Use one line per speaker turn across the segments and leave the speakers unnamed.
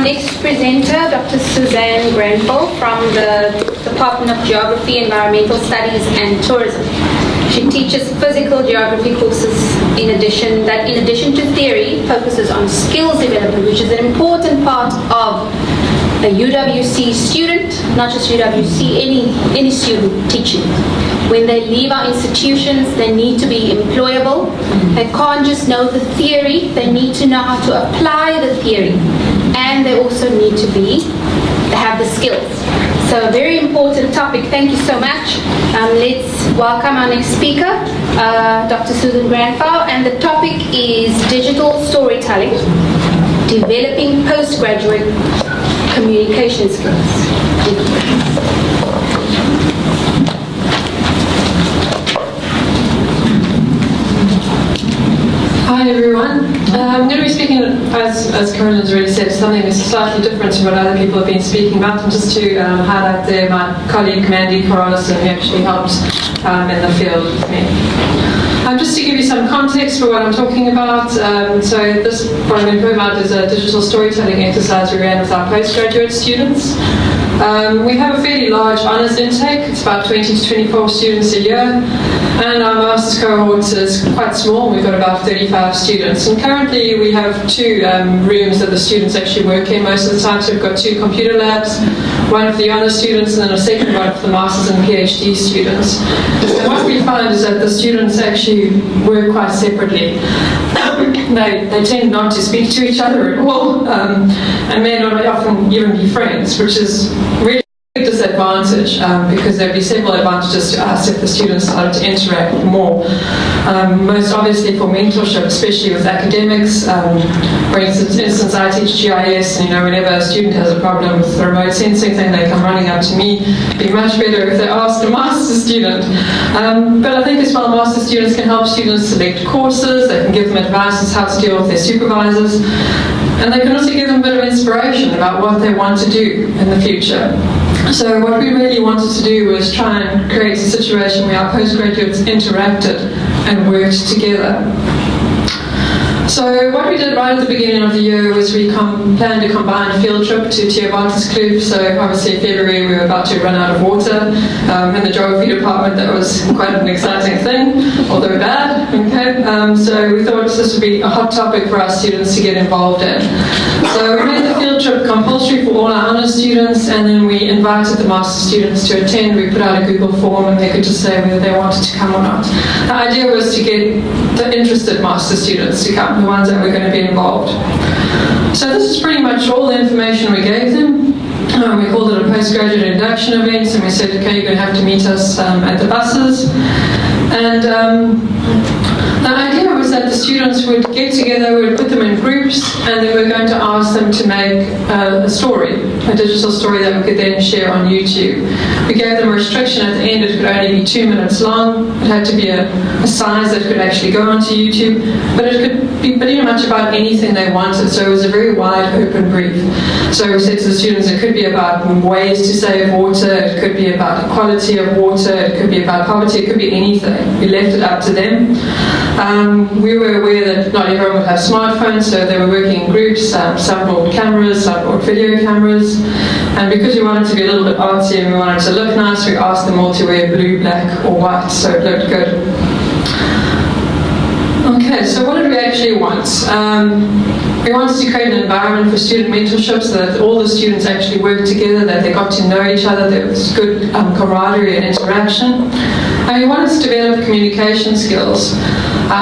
Our next presenter, Dr. S Grenfell from the Department of Geography, Environmental Studies and Tourism. She teaches physical geography courses in addition to theory, focuses on skills development, which is an important part of a UWC student, not just UWC, any student teaching. When they leave our institutions, they need to be employable. They can't just know the theory, they need to know how to apply the theory. And they also need to have the skills. So a very important topic. Thank you so much. Let's welcome our next speaker, Dr. Susan Grenfell, and the topic is digital storytelling, developing postgraduate communication skills.
Hi everyone. I'm going to be speaking, as Carolyn's already said, something that's slightly different to what other people have been speaking about, and just to highlight there my colleague Mandy Corralison, who actually helped in the field with me. Just to give you some context for what I'm talking about, so what I'm going to talk about is a digital storytelling exercise we ran with our postgraduate students. We have a fairly large honours intake. It's about 20 to 24 students a year, and our master's cohort is quite small. We've got about 35 students, and currently we have two rooms that the students actually work in most of the time. So we've got two computer labs, one for the honours students and then a second one for the master's and PhD students. And what we find is that the students actually work quite separately. They tend not to speak to each other at all, and may not often even be friends, which is really a big disadvantage, because there'd be several advantages to us if the students started to interact more. Most obviously for mentorship, especially with academics. For instance, I teach GIS, and whenever a student has a problem with the remote sensing thing, they come running up to me. It'd be much better if they asked a master's student. But I think as well, master's students can help students select courses, they can give them advice on how to deal with their supervisors, and they can also give them a bit of inspiration about what they want to do in the future. So what we really wanted to do was try and create a situation where our postgraduates interacted and worked together. So what we did right at the beginning of the year was we planned a combined field trip to Kloof. So obviously in February we were about to run out of water. In the geography department that was quite an exciting thing, although bad. Okay. So we thought this would be a hot topic for our students to get involved in. So we made the field trip compulsory for all our honours students, and then we invited the master students to attend. We put out a Google form and they could just say whether they wanted to come or not. The idea was to get the interested master students to come, the ones that were going to be involved. So this is pretty much all the information we gave them. We called it a postgraduate induction event, and we said, okay, you're going to have to meet us at the buses. And the idea was that the students would get together, we'd put them in groups, and then we're going to ask them to make a story, a digital story that we could then share on YouTube. We gave them a restriction at the end. It could only be 2 minutes long. It had to be a size that could actually go onto YouTube, but it could be pretty much about anything they wanted. So it was a very wide open brief. So we said to the students, it could be about ways to save water, it could be about the quality of water, it could be about poverty, it could be anything. We left it up to them. We were aware that not everyone would have smartphones, so they were working in groups. Some brought cameras, some brought video cameras, and because we wanted to be a little bit artsy and we wanted to look nice, we asked them all to wear blue, black or white, so it looked good. Okay, so what did we actually want? We wanted to create an environment for student mentorship so that all the students actually worked together, that they got to know each other, there was good camaraderie and interaction. And we wanted to develop communication skills.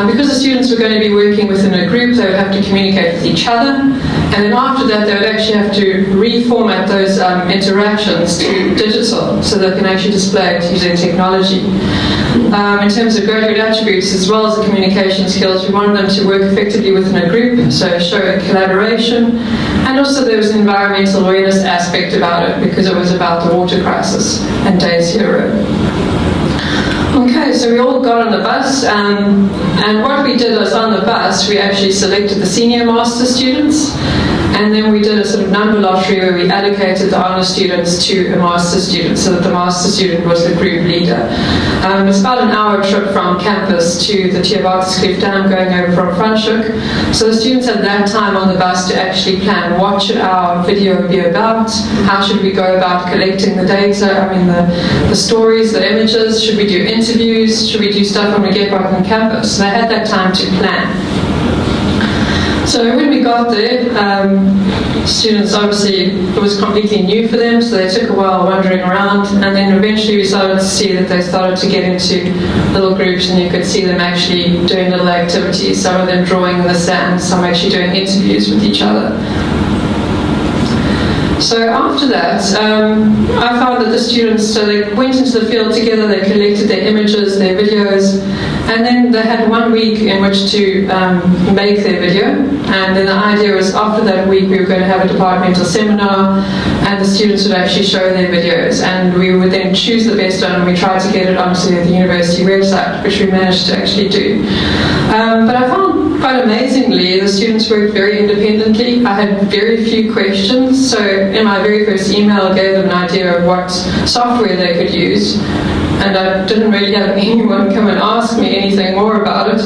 Because the students were going to be working within a group, they would have to communicate with each other, and then after that they would actually have to reformat those interactions to digital so they can actually display it using technology. In terms of graduate attributes as well as the communication skills, we wanted them to work effectively within a group, so show collaboration, and also there was an environmental awareness aspect about it because it was about the water crisis and day zero. Okay, so we all got on the bus, and what we did was on the bus, we actually selected the senior master students, and then we did a sort of number lottery where we allocated the honour students to a master student, so that the master student was the group leader. It's about an hour trip from campus to the Cliff Dam, going over from Franschhoek. So the students had that time on the bus to actually plan what should our video be about, how should we go about collecting the data, the stories, the images, should we do interviews, should we do stuff when we get back on campus. So they had that time to plan. So when we got there, students, obviously, it was completely new for them, so they took a while wandering around, and then eventually we started to see that they started to get into little groups, and you could see them actually doing little activities, some of them drawing in the sand, some actually doing interviews with each other. So after that, I found that the students, so they went into the field together, they collected their images, their videos, and then they had 1 week in which to make their video. And then the idea was after that week we were going to have a departmental seminar, and the students would actually show their videos, and we would then choose the best one, and we tried to get it onto the university website, which we managed to actually do. But I found quite amazingly the students worked very independently. I had very few questions, so in my very first email I gave them an idea of what software they could use, and I didn't really have anyone come and ask me anything more about it,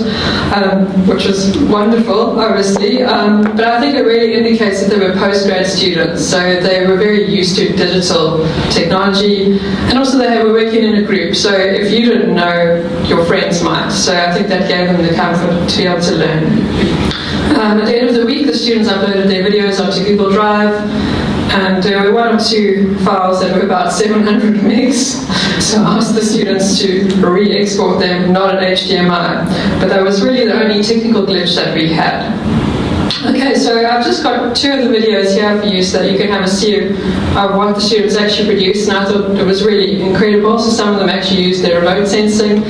which was wonderful, obviously, but I think it really indicates that they were postgrad students, so they were very used to digital technology, and also they were working in a group, so if you didn't know, your friends might, so I think that gave them the comfort to be able to learn. At the end of the week, the students uploaded their videos onto Google Drive, and there were 1 or 2 files that were about 700 megs, so I asked the students to re-export them, not in HDMI, but that was really the only technical glitch that we had. Okay, so I've just got 2 of the videos here for you so that you can have a see of what the students actually produced, and I thought it was really incredible. So some of them actually used their remote sensing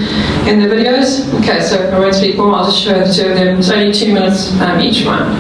in their videos. Okay, so I won't speak more, I'll just show the 2 of them. It's only 2 minutes each one.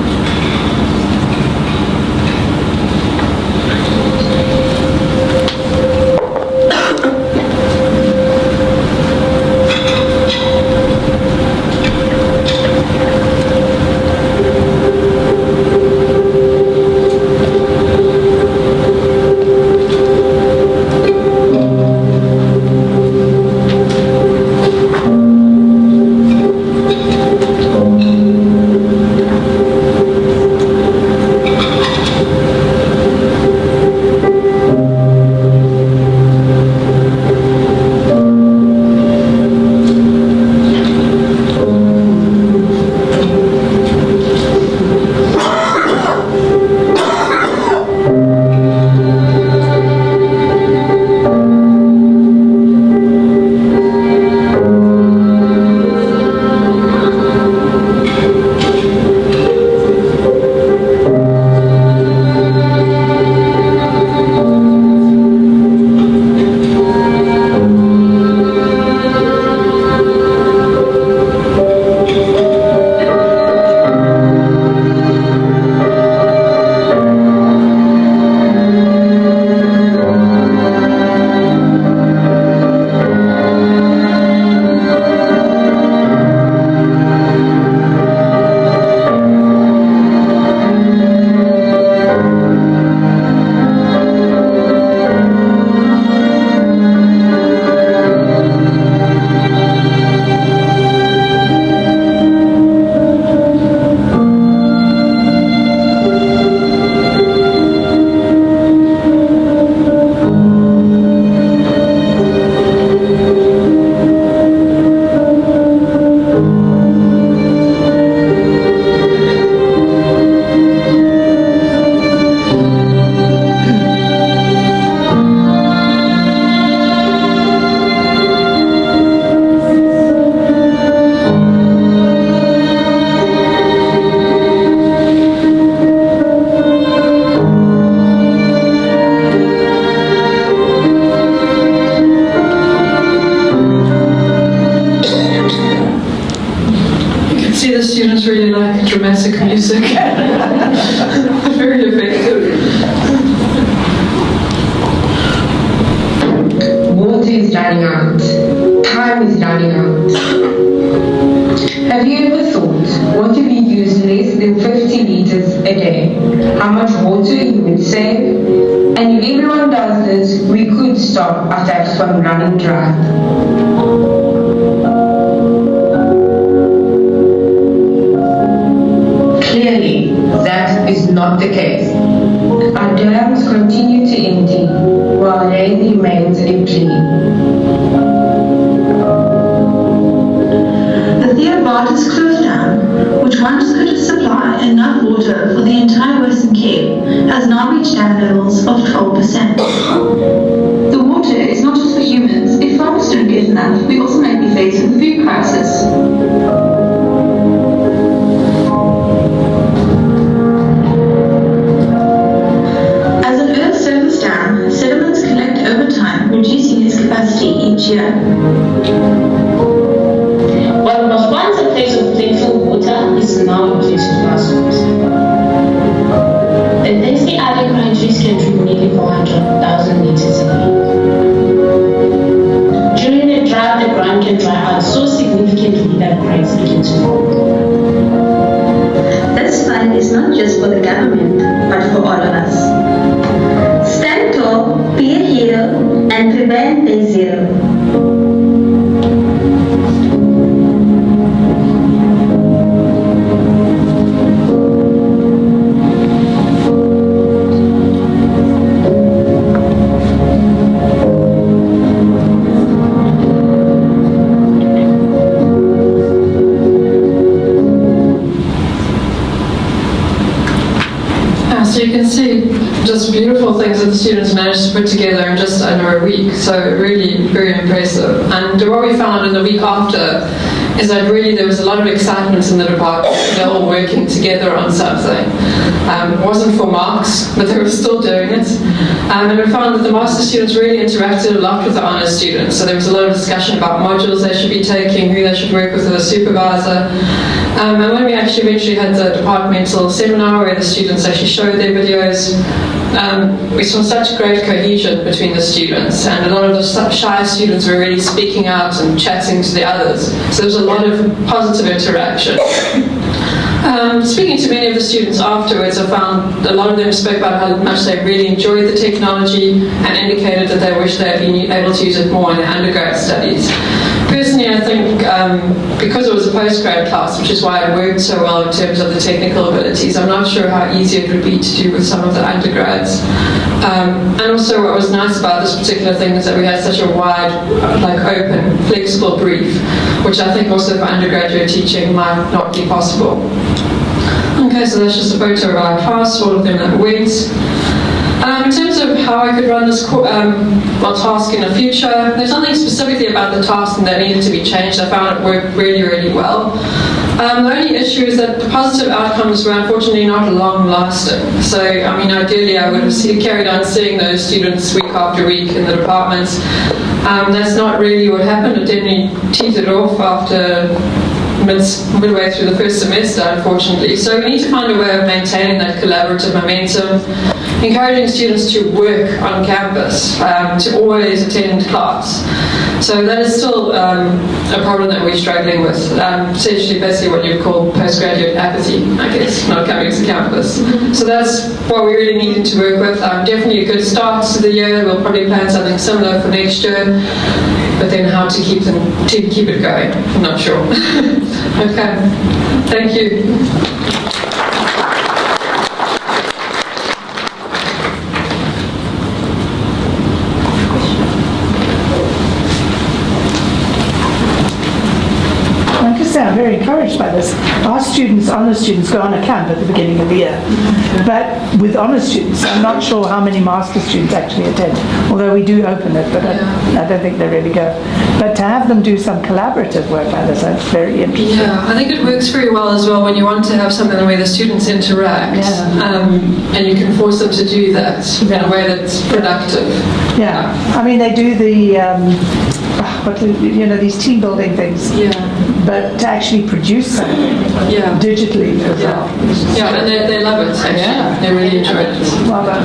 Really like dramatic music. Very effective.
Water is running out. Time is running out. keep it safe, and if everyone does this, we could stop our tax fund running dry. Clearly, that is not the case. Our dams continue to empty, while rain remains a plea.
The Theobartus Cliff Dam, which once could supply enough water for the entire Western Cape, has now reached dam levels of 12%. The water is not just for humans. If farmers don't get enough, we also might be facing the food crisis. As an Earth surface dam, sediments collect over time, reducing its capacity each year.
What was once a place of plentiful water is now a place of lawsuits. The densely adequate trees can drink nearly 400,000 liters a week. During the drought, the ground can dry out so significantly that cracks begin to form.
This fight is not just for the government, but for all of us. Stand tall, be a hero, and prevent day zero.
So you can see just beautiful things that the students managed to put together in just under a week. So really very impressive. And what we found in the week after is that really there was a lot of excitement in the department. They're all working together on something. It wasn't for marks, but they were still doing it. And we found that the master students really interacted a lot with the honours students. So there was a lot of discussion about modules they should be taking, who they should work with as a supervisor. And when we actually eventually had the departmental seminar where the students actually showed their videos, we saw such great cohesion between the students, and a lot of the shy students were really speaking out and chatting to the others. So there was a lot of positive interaction. Speaking to many of the students afterwards, I found a lot of them spoke about how much they really enjoyed the technology and indicated that they wish they had been able to use it more in their undergrad studies. Personally, I think because it was a postgrad class, which is why it worked so well in terms of the technical abilities, I'm not sure how easy it would be to do with some of the undergrads. And also what was nice about this particular thing is that we had such a wide, open, flexible brief, which I think also for undergraduate teaching might not be possible. Okay, so that's just a photo of our class, all of them that went. In terms of how I could run this task in the future, there's nothing specifically about the task that needed to be changed. I found it worked really, really well. The only issue is that the positive outcomes were unfortunately not long-lasting. So, ideally I would have carried on seeing those students week after week in the departments. That's not really what happened. It definitely teetered off after midway through the first semester, unfortunately. So we need to find a way of maintaining that collaborative momentum, encouraging students to work on campus, to always attend class. So that is still a problem that we're struggling with. Essentially, basically what you call postgraduate apathy, I guess, not coming to campus. So that's what we really needed to work with. Definitely a good start to the year. We'll probably plan something similar for next year. But then how to keep it going, I'm not sure. Okay, thank you.
I'm very encouraged by this. Our students, honours students, go on a camp at the beginning of the year. But with honours students, I'm not sure how many master students actually attend, although we do open it, but I don't think they really go. But to have them do some collaborative work like this, that's very interesting.
Yeah, I think it works very well as well when you want to have something where the students interact, and you can force them to do that in a way that's productive.
Yeah, I mean they do the these team building things.
Yeah.
But to actually produce something digitally as well.
Yeah, and they love it actually. Yeah. They really enjoy it.
Well done.